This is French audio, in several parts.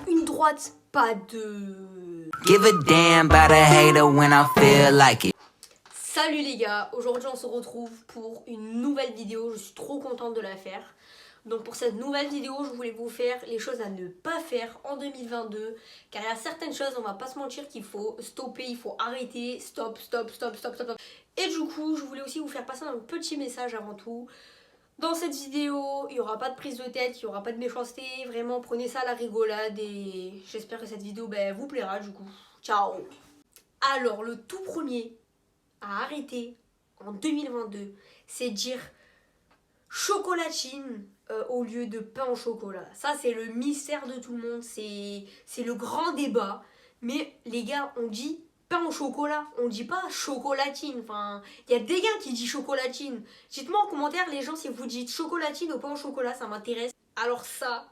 Une droite, pas deux. Give a damn about a hater when I feel like it. Salut les gars, aujourd'hui on se retrouve pour une nouvelle vidéo, je suis trop contente de la faire. Donc pour cette nouvelle vidéo, je voulais vous faire les choses à ne pas faire en 2022. Car il y a certaines choses, on va pas se mentir, qu'il faut stopper, il faut arrêter, stop. Et du coup, je voulais aussi vous faire passer un petit message avant tout. Dans cette vidéo, il n'y aura pas de prise de tête, il n'y aura pas de méchanceté. Vraiment, prenez ça à la rigolade et j'espère que cette vidéo vous plaira du coup. Ciao. Alors, le tout premier à arrêter en 2022, c'est dire chocolatine au lieu de pain au chocolat. Ça, c'est le mystère de tout le monde, c'est le grand débat. Mais les gars, on dit pain au chocolat, on dit pas chocolatine. Enfin, il y a des gars qui disent chocolatine. Dites-moi en commentaire les gens si vous dites chocolatine ou pain au chocolat, ça m'intéresse. Alors ça,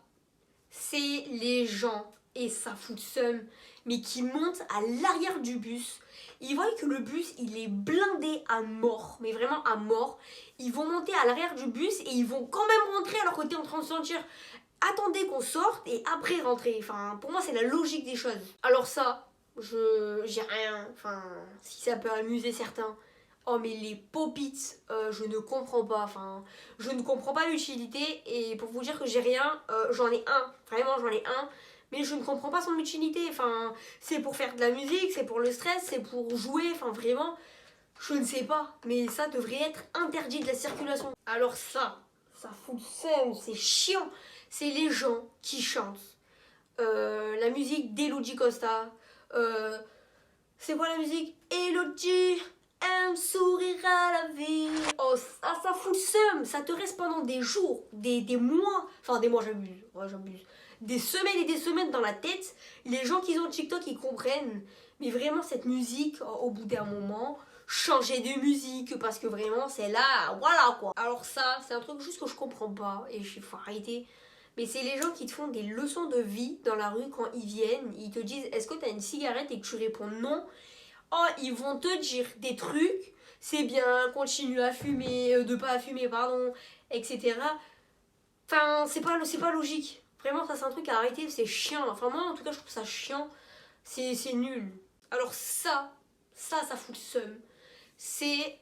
c'est les gens, et ça fout le seum, mais qui montent à l'arrière du bus. Ils voient que le bus, il est blindé à mort, mais vraiment à mort. Ils vont monter à l'arrière du bus et ils vont quand même rentrer alors que t'es en train de sentir. Attendez qu'on sorte et après rentrer. Enfin, pour moi, c'est la logique des choses. Alors ça, j'ai rien. Enfin, si ça peut amuser certains. Oh mais les pop-it, je ne comprends pas, enfin, je ne comprends pas l'utilité et pour vous dire que j'ai rien, j'en ai un, vraiment j'en ai un, mais je ne comprends pas son utilité, enfin, c'est pour faire de la musique, c'est pour le stress, c'est pour jouer, enfin vraiment, je ne sais pas, mais ça devrait être interdit de la circulation. Alors ça fout le seum, c'est chiant, c'est les gens qui chantent la musique d'Elodie Costa, c'est quoi la musique? Elodie aime sourire à la vie. Oh, ça fout le seum. Ça te reste pendant des jours, des mois. Enfin, des mois, j'abuse. Ouais, j'abuse. Des semaines et des semaines dans la tête. Les gens qui ont TikTok, ils comprennent. Mais vraiment, cette musique, au bout d'un moment, changer de musique. Parce que vraiment, c'est là. Voilà quoi. Alors, ça, c'est un truc juste que je comprends pas. Et il faut arrêter. Mais c'est les gens qui te font des leçons de vie dans la rue quand ils viennent. Ils te disent, est-ce que tu as une cigarette et que tu réponds non. Oh, ils vont te dire des trucs, c'est bien, continue à fumer, de pas fumer, pardon, etc. Enfin, c'est pas logique. Vraiment, ça c'est un truc à arrêter, c'est chiant. Enfin, moi en tout cas, je trouve ça chiant. C'est nul. Alors ça fout le seum. C'est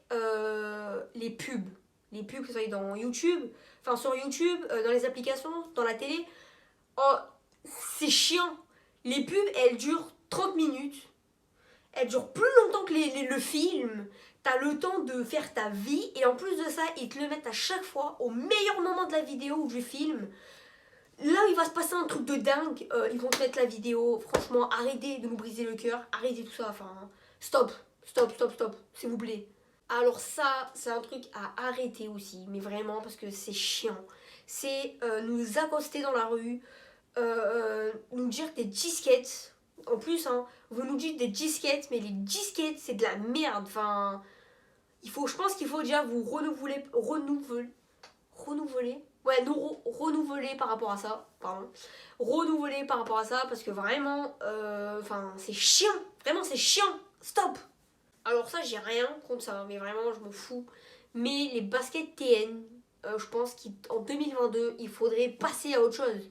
les pubs. Les pubs que ça soit dans YouTube, enfin sur YouTube, dans les applications, dans la télé. Oh, c'est chiant. Les pubs, elles durent 30 minutes. Elle dure plus longtemps que le film. T'as le temps de faire ta vie et en plus de ça, ils te le mettent à chaque fois au meilleur moment de la vidéo ou du film. Là, il va se passer un truc de dingue. Ils vont te mettre la vidéo. Franchement, arrêtez de nous briser le cœur. Arrêtez tout ça. Enfin, stop, s'il vous plaît. Alors ça, c'est un truc à arrêter aussi. Mais vraiment, parce que c'est chiant. C'est nous accoster dans la rue. Nous dire des disquettes. En plus, hein, vous nous dites des disquettes, mais les disquettes, c'est de la merde. Enfin, je pense qu'il faut déjà vous renouveler. Ouais, nous renouveler par rapport à ça. Pardon. Renouveler par rapport à ça, parce que vraiment, enfin, c'est chiant. Vraiment, c'est chiant. Stop. Alors ça, j'ai rien contre ça, mais vraiment, je m'en fous. Mais les baskets TN, je pense qu'en 2022, il faudrait passer à autre chose.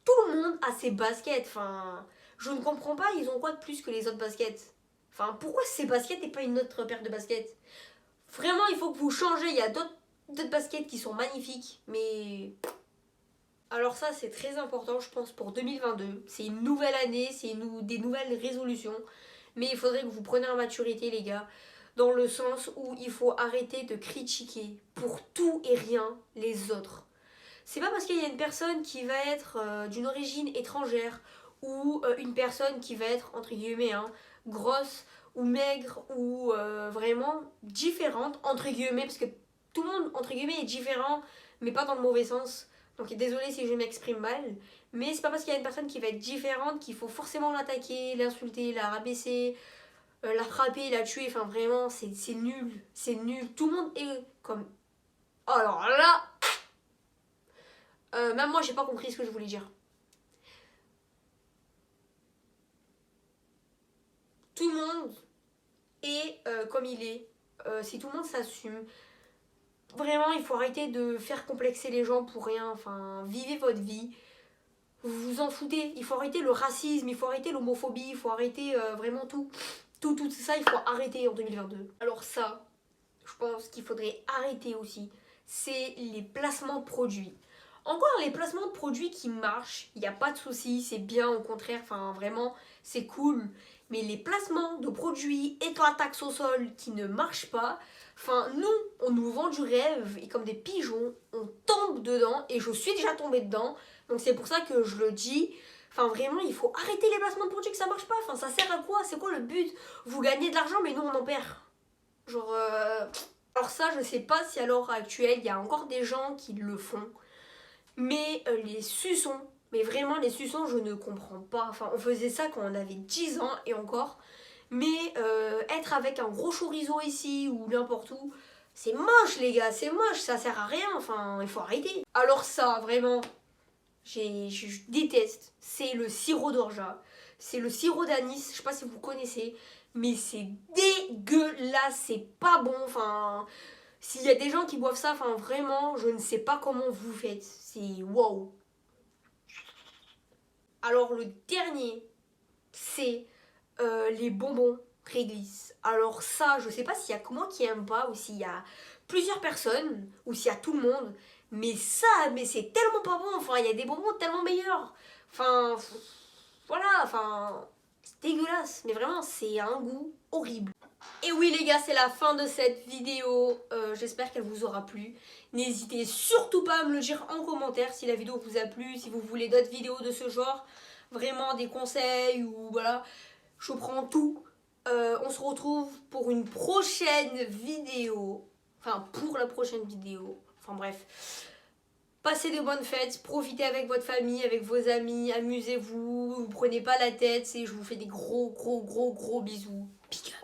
Tout le monde a ses baskets, enfin, je ne comprends pas, ils ont quoi de plus que les autres baskets? Enfin, pourquoi ces baskets et pas une autre paire de baskets? Vraiment, il faut que vous changez, il y a d'autres baskets qui sont magnifiques, mais... Alors ça, c'est très important, je pense, pour 2022. C'est une nouvelle année, c'est des nouvelles résolutions, mais il faudrait que vous preniez en maturité, les gars, dans le sens où il faut arrêter de critiquer pour tout et rien les autres. C'est pas parce qu'il y a une personne qui va être d'une origine étrangère ou une personne qui va être, entre guillemets, hein, grosse ou maigre ou vraiment différente, entre guillemets, parce que tout le monde, entre guillemets, est différent, mais pas dans le mauvais sens. Donc désolé si je m'exprime mal, mais c'est pas parce qu'il y a une personne qui va être différente qu'il faut forcément l'attaquer, l'insulter, la rabaisser, la frapper, la tuer. Enfin vraiment, c'est nul, c'est nul. Tout le monde est comme... Oh, alors là... même moi, j'ai pas compris ce que je voulais dire. Tout le monde est comme il est. Si tout le monde s'assume, vraiment, il faut arrêter de faire complexer les gens pour rien. Enfin, vivez votre vie. Vous vous en foutez. Il faut arrêter le racisme, il faut arrêter l'homophobie, il faut arrêter vraiment tout. Tout ça, il faut arrêter en 2022. Alors ça, je pense qu'il faudrait arrêter aussi, c'est les placements de produits. Encore les placements de produits qui marchent, il n'y a pas de souci, c'est bien, au contraire, enfin vraiment, c'est cool. Mais les placements de produits et de la taxe au sol qui ne marchent pas, enfin nous, on nous vend du rêve et comme des pigeons, on tombe dedans et je suis déjà tombée dedans. Donc c'est pour ça que je le dis. Enfin vraiment, il faut arrêter les placements de produits que ça marche pas. Enfin ça sert à quoi? C'est quoi le but? Vous gagnez de l'argent mais nous on en perd. Genre alors ça, je sais pas si à l'heure actuelle, il y a encore des gens qui le font. Mais les suçons, mais vraiment les suçons, je ne comprends pas. Enfin, on faisait ça quand on avait 10 ans et encore. Mais être avec un gros chorizo ici ou n'importe où, c'est moche les gars, c'est moche, ça sert à rien. Enfin, il faut arrêter. Alors ça, vraiment, je déteste. C'est le sirop d'orgeat. C'est le sirop d'anis, je sais pas si vous connaissez. Mais c'est dégueulasse, c'est pas bon. Enfin, s'il y a des gens qui boivent ça, enfin vraiment, je ne sais pas comment vous faites. C'est wow. Alors le dernier, c'est les bonbons réglisse. Alors ça, je sais pas s'il y a que moi qui aime pas ou s'il y a plusieurs personnes ou s'il y a tout le monde. Mais ça, mais c'est tellement pas bon. Enfin, il y a des bonbons tellement meilleurs. Enfin, voilà, enfin, c'est dégueulasse. Mais vraiment, c'est un goût horrible. Et oui les gars, c'est la fin de cette vidéo, j'espère qu'elle vous aura plu. N'hésitez surtout pas à me le dire en commentaire si la vidéo vous a plu, si vous voulez d'autres vidéos de ce genre, vraiment des conseils ou voilà, je prends tout. On se retrouve pour une prochaine vidéo, enfin pour la prochaine vidéo, enfin bref. Passez de bonnes fêtes, profitez avec votre famille, avec vos amis, amusez-vous, vous prenez pas la tête et je vous fais des gros bisous. Pick up.